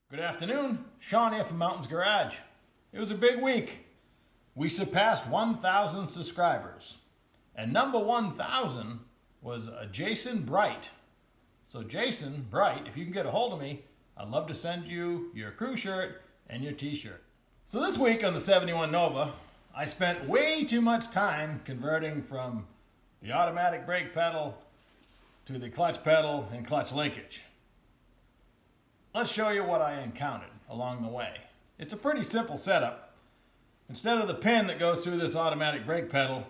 Good afternoon, Sean here from Mountains Garage. It was a big week. We surpassed 1,000 subscribers. And number 1,000 was Jason Bright. So Jason Bright, if you can get a hold of me, I'd love to send you your crew shirt and your t-shirt. So this week on the 71 Nova, I spent way too much time converting from the automatic brake pedal to the clutch pedal and clutch linkage. Let's show you what I encountered along the way. It's a pretty simple setup. Instead of the pin that goes through this automatic brake pedal,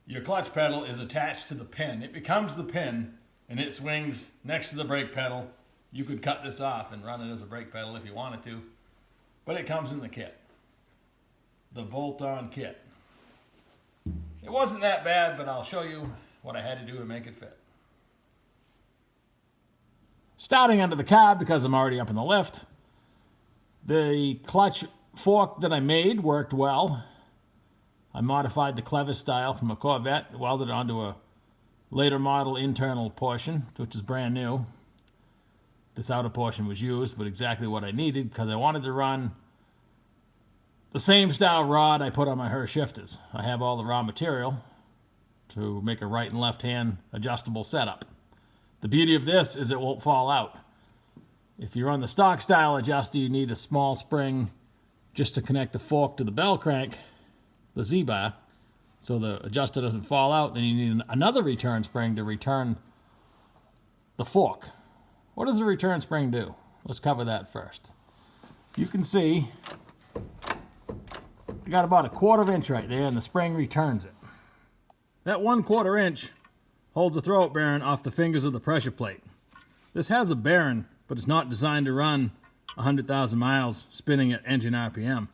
your clutch pedal is attached to the pin. It becomes the pin and it swings next to the brake pedal. You could cut this off and run it as a brake pedal if you wanted to, but it comes in the kit, the bolt-on kit. It wasn't that bad, but I'll show you what I had to do to make it fit. Starting under the cab, because I'm already up in the lift, the clutch fork that I made worked well. I modified the clever style from a Corvette, welded it onto a later model internal portion, which is brand new. This outer portion was used, but exactly what I needed, because I wanted to run the same style rod I put on my Hur shifters. I have all the raw material to make a right and left hand adjustable setup. The beauty of this is it won't fall out. If you run the stock style adjuster, you need a small spring just to connect the fork to the bell crank, the Z-bar, so the adjuster doesn't fall out. Then you need another return spring to return the fork. What does the return spring do? Let's cover that first. You can see I got about a 1/4 inch right there, and the spring returns it. That 1/4 inch holds the throat bearing off the fingers of the pressure plate. This has a bearing, but it's not designed to run 100,000 miles spinning at engine RPM.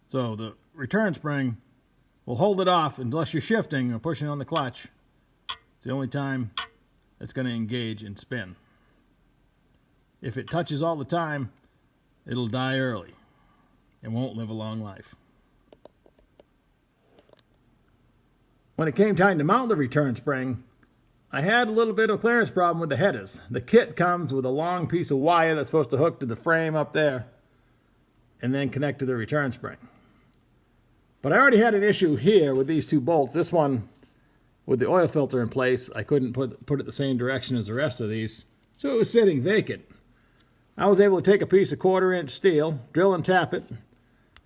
So the return spring will hold it off unless you're shifting or pushing on the clutch. It's the only time it's going to engage and spin. If it touches all the time, it'll die early and won't live a long life. When it came time to mount the return spring, I had a little bit of clearance problem with the headers. The kit comes with a long piece of wire that's supposed to hook to the frame up there and then connect to the return spring. But I already had an issue here with these two bolts. This one with the oil filter in place, I couldn't put it the same direction as the rest of these, so it was sitting vacant. I was able to take a piece of 1/4 inch steel, drill and tap it,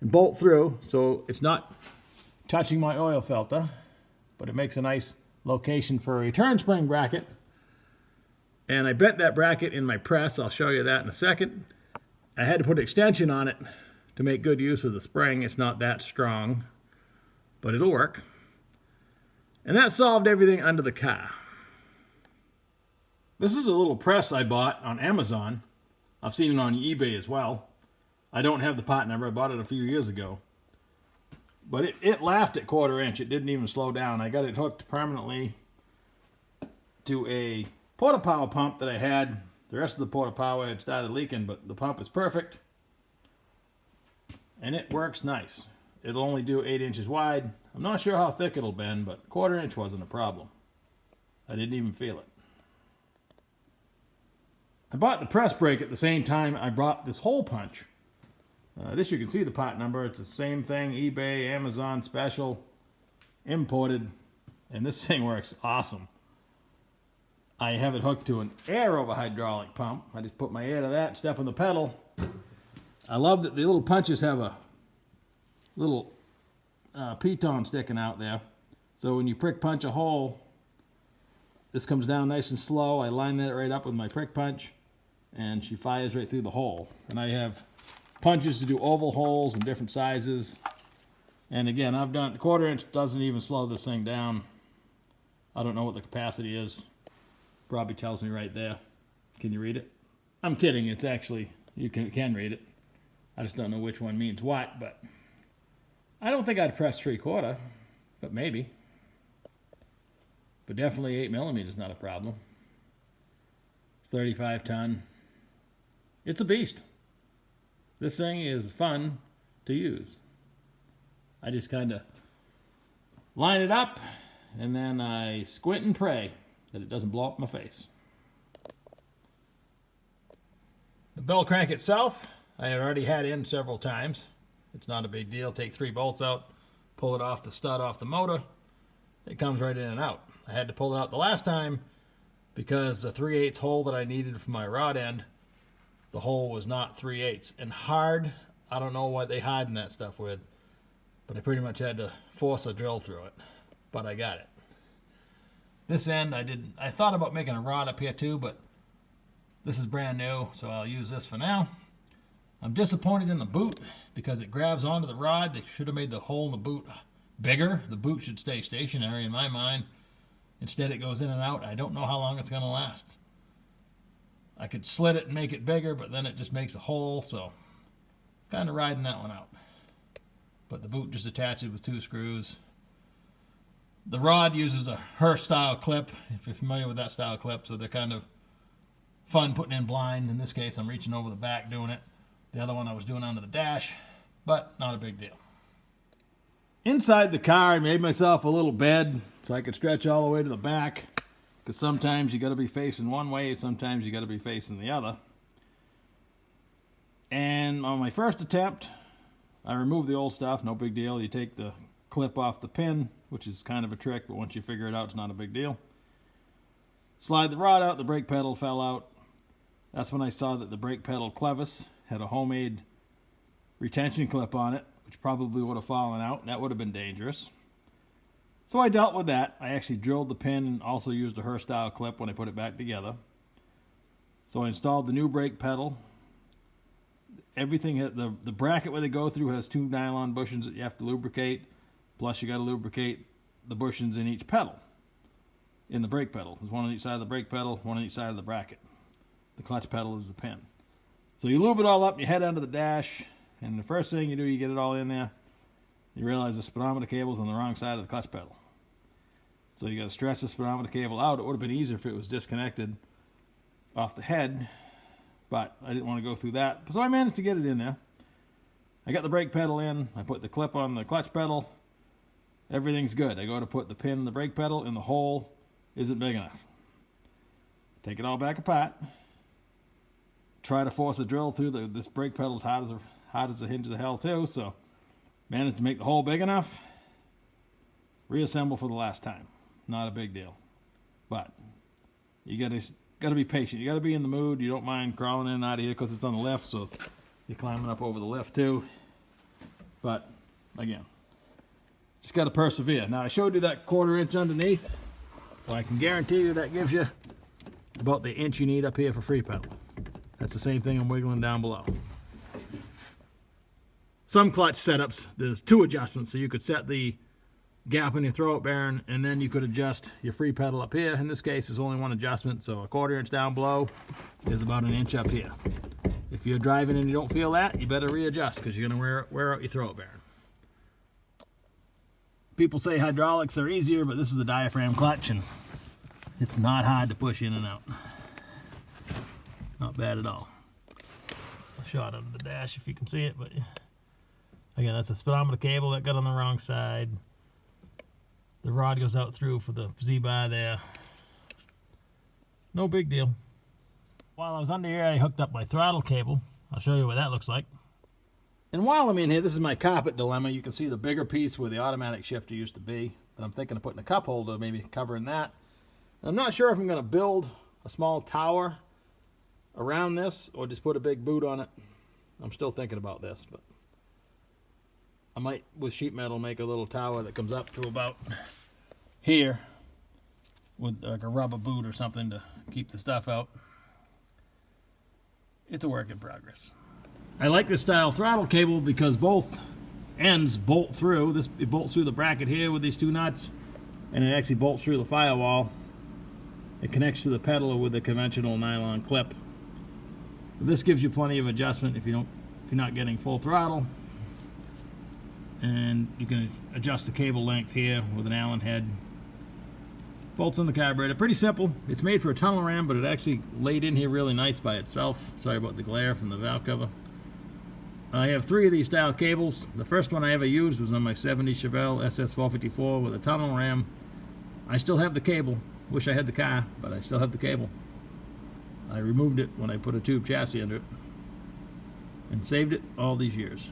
and bolt through so it's not touching my oil filter, but it makes a nice location for a return spring bracket. And I bent that bracket in my press. I'll show you that in a second. I had to put extension on it to make good use of the spring. It's not that strong, but it'll work. And that solved everything under the car. This is a little press I bought on Amazon. I've seen it on eBay as well. I don't have the part number. I bought it a few years ago. But it laughed at 1/4 inch. It didn't even slow down. I got it hooked permanently to a porta power pump that I had. The rest of the porta power had started leaking, but the pump is perfect. And it works nice. It'll only do 8 inches wide. I'm not sure how thick it'll bend, but 1/4 inch wasn't a problem. I didn't even feel it. I bought the press brake at the same time I bought this hole punch. This you can see the part number. It's the same thing, eBay, Amazon special, imported, and this thing works awesome. I have it hooked to an air over hydraulic pump. I just put my air to that, step on the pedal. I love that the little punches have a little piton sticking out there. So when you prick punch a hole, this comes down nice and slow. I line that right up with my prick punch, and she fires right through the hole. And I have punches to do oval holes in different sizes. And again, I've done 1/4 inch, doesn't even slow this thing down. I don't know what the capacity is. Probably tells me right there. Can you read it? I'm kidding. It's actually, you can read it. I just don't know which one means what, but I don't think I'd press 3/4, but maybe. But definitely 8mm is not a problem. 35 ton. It's a beast. This thing is fun to use. I just kind of line it up, and then I squint and pray that it doesn't blow up my face. The bell crank itself, I had already had in several times. It's not a big deal. Take 3 bolts out, pull it off the stud off the motor. It comes right in and out. I had to pull it out the last time because the 3/8 hole that I needed for my rod end, the hole was not 3/8 and hard. I don't know what they harden that stuff with, but I pretty much had to force a drill through it, but I got it. This end, I thought about making a rod up here too, but this is brand new, so I'll use this for now. I'm disappointed in the boot because it grabs onto the rod. They should have made the hole in the boot bigger. The boot should stay stationary in my mind. Instead it goes in and out. I don't know how long it's going to last. I could slit it and make it bigger, but then it just makes a hole, so kind of riding that one out. But the boot just attaches with 2 screws. The rod uses a Hearst style clip, if you're familiar with that style clip, so they're kind of fun putting in blind. In this case, I'm reaching over the back doing it. The other one I was doing under the dash, but not a big deal. Inside the car, I made myself a little bed so I could stretch all the way to the back, because sometimes you got to be facing one way, sometimes you got to be facing the other. And on my first attempt, I removed the old stuff, no big deal. You take the clip off the pin, which is kind of a trick, but once you figure it out, it's not a big deal. Slide the rod out, the brake pedal fell out. That's when I saw that the brake pedal clevis had a homemade retention clip on it, which probably would have fallen out, and that would have been dangerous. So I dealt with that. I actually drilled the pin and also used a Hearst style clip when I put it back together. So I installed the new brake pedal. Everything, the bracket where they go through has 2 nylon bushings that you have to lubricate, plus you got to lubricate the bushings in each pedal, in the brake pedal. There's one on each side of the brake pedal, one on each side of the bracket. The clutch pedal is the pin. So you lube it all up, you head onto the dash, and the first thing you do, you get it all in there, you realize the speedometer cable's on the wrong side of the clutch pedal. So you got to stretch the speedometer cable out. It would have been easier if it was disconnected off the head, but I didn't want to go through that. So I managed to get it in there. I got the brake pedal in, I put the clip on the clutch pedal. Everything's good. I go to put the pin in the brake pedal and the hole isn't big enough. Take it all back apart. Try to force a drill through this brake pedal is hot as the hinges of hell too, so managed to make the hole big enough. Reassemble for the last time. Not a big deal. But you gotta be patient. You gotta be in the mood. You don't mind crawling in and out of here because it's on the lift, so you're climbing up over the lift too. But again, just gotta persevere. Now I showed you that 1/4 inch underneath, so I can guarantee you that gives you about the inch you need up here for free pedal. That's the same thing I'm wiggling down below. Some clutch setups, there's 2 adjustments, so you could set the gap in your throw-up bearing, and then you could adjust your free pedal up here. In this case, there's only 1 adjustment, so a 1/4 inch down below is about 1 inch up here. If you're driving and you don't feel that, you better readjust because you're going to wear out your throw-up bearing. People say hydraulics are easier, but this is a diaphragm clutch, and it's not hard to push in and out. Not bad at all. A shot under the dash if you can see it, but again, that's a speedometer cable that got on the wrong side. The rod goes out through for the Z-bar there. No big deal. While I was under here, I hooked up my throttle cable. I'll show you what that looks like. And while I'm in here, this is my carpet dilemma. You can see the bigger piece where the automatic shifter used to be, but I'm thinking of putting a cup holder, maybe covering that. And I'm not sure if I'm going to build a small tower around this or just put a big boot on it. I'm still thinking about this, but I might, with sheet metal, make a little tower that comes up to about here with like a rubber boot or something to keep the stuff out. It's a work in progress. I like this style throttle cable because both ends bolt through. It bolts through the bracket here with these 2 nuts, and it actually bolts through the firewall. It connects to the pedal with a conventional nylon clip. This gives you plenty of adjustment if you're not getting full throttle. And you can adjust the cable length here with an Allen head. Bolts on the carburetor. Pretty simple. It's made for a tunnel ram, but it actually laid in here really nice by itself. Sorry about the glare from the valve cover. I have 3 of these style cables. The first one I ever used was on my 70 Chevelle SS454 with a tunnel ram. I still have the cable. Wish I had the car, but I still have the cable. I removed it when I put a tube chassis under it and saved it all these years.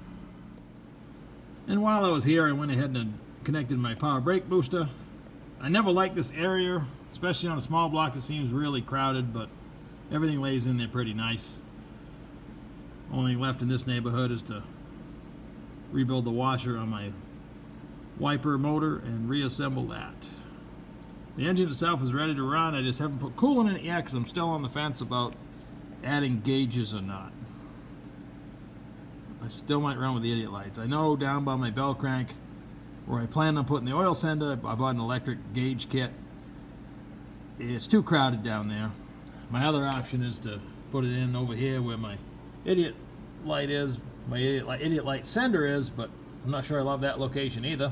And while I was here, I went ahead and connected my power brake booster. I never liked this area, especially on a small block. It seems really crowded, but everything lays in there pretty nice. Only left in this neighborhood is to rebuild the washer on my wiper motor and reassemble that. The engine itself is ready to run. I just haven't put coolant in it yet because I'm still on the fence about adding gauges or not. I still might run with the idiot lights. I know down by my bell crank where I planned on putting the oil sender, I bought an electric gauge kit. It's too crowded down there. My other option is to put it in over here where my idiot light is, my idiot light sender is, but I'm not sure I love that location either.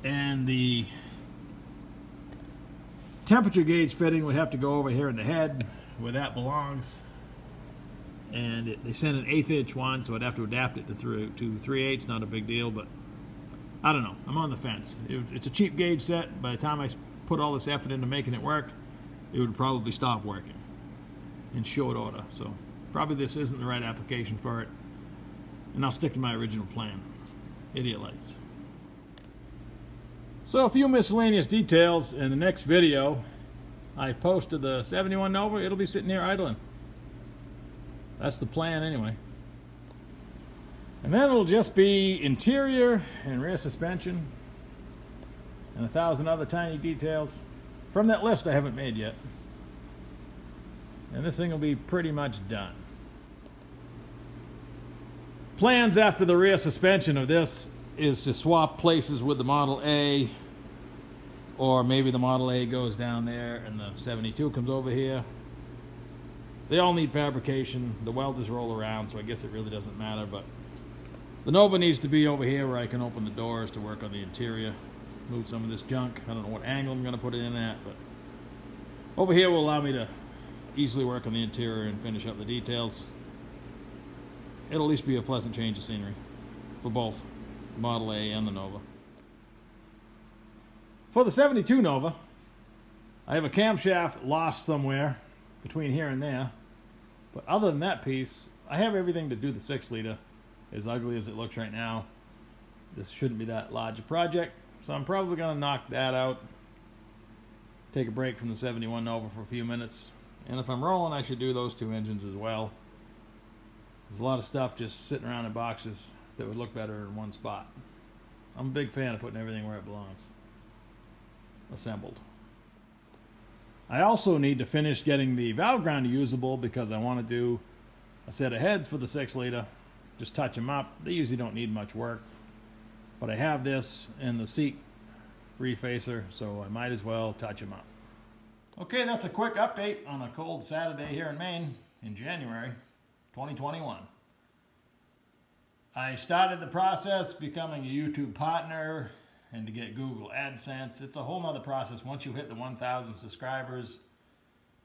And the temperature gauge fitting would have to go over here in the head where that belongs. And they sent an 1/8 inch one, so I'd have to adapt it to 3/8. Not a big deal, but I don't know. I'm on the fence. It's a cheap gauge set. By the time I put all this effort into making it work, it would probably stop working in short order. So probably this isn't the right application for it, and I'll stick to my original plan. Idiot lights. So a few miscellaneous details. In the next video I posted the 71 Nova. It'll be sitting here idling. That's the plan anyway. And then it'll just be interior and rear suspension and 1,000 other tiny details from that list I haven't made yet. And this thing will be pretty much done. Plans after the rear suspension of this is to swap places with the Model A, or maybe the Model A goes down there and the 72 comes over here. They all need fabrication. The welders roll around, so I guess it really doesn't matter, but the Nova needs to be over here where I can open the doors to work on the interior, move some of this junk. I don't know what angle I'm going to put it in at, but over here will allow me to easily work on the interior and finish up the details. It'll at least be a pleasant change of scenery for both the Model A and the Nova. For the 72 Nova, I have a camshaft lost somewhere between here and there, but other than that piece, I have everything to do the 6-liter. As ugly as it looks right now, this shouldn't be that large a project, so I'm probably going to knock that out, take a break from the 71 Nova for a few minutes, and if I'm rolling, I should do those two engines as well. There's a lot of stuff just sitting around in boxes that would look better in one spot. I'm a big fan of putting everything where it belongs, assembled. I also need to finish getting the valve grinder usable because I want to do a set of heads for the 6-liter. Just touch them up. They usually don't need much work, but I have this in the seat refacer, so I might as well touch them up. Okay, that's a quick update on a cold Saturday here in Maine in January 2021. I started the process becoming a YouTube partner and to get Google AdSense. It's a whole nother process. Once you hit the 1,000 subscribers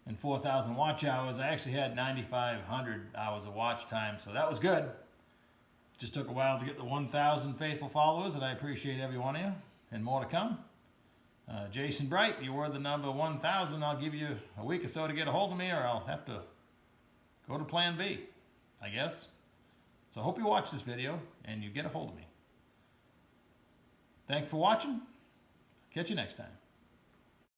and 4,000 watch hours, I actually had 9,500 hours of watch time, so that was good. Just took a while to get the 1,000 faithful followers, and I appreciate every one of you, and more to come. Jason Bright, you were the number 1,000. I'll give you a week or so to get a hold of me, or I'll have to go to plan B, I guess. So I hope you watch this video and you get a hold of me. Thanks for watching. Catch you next time.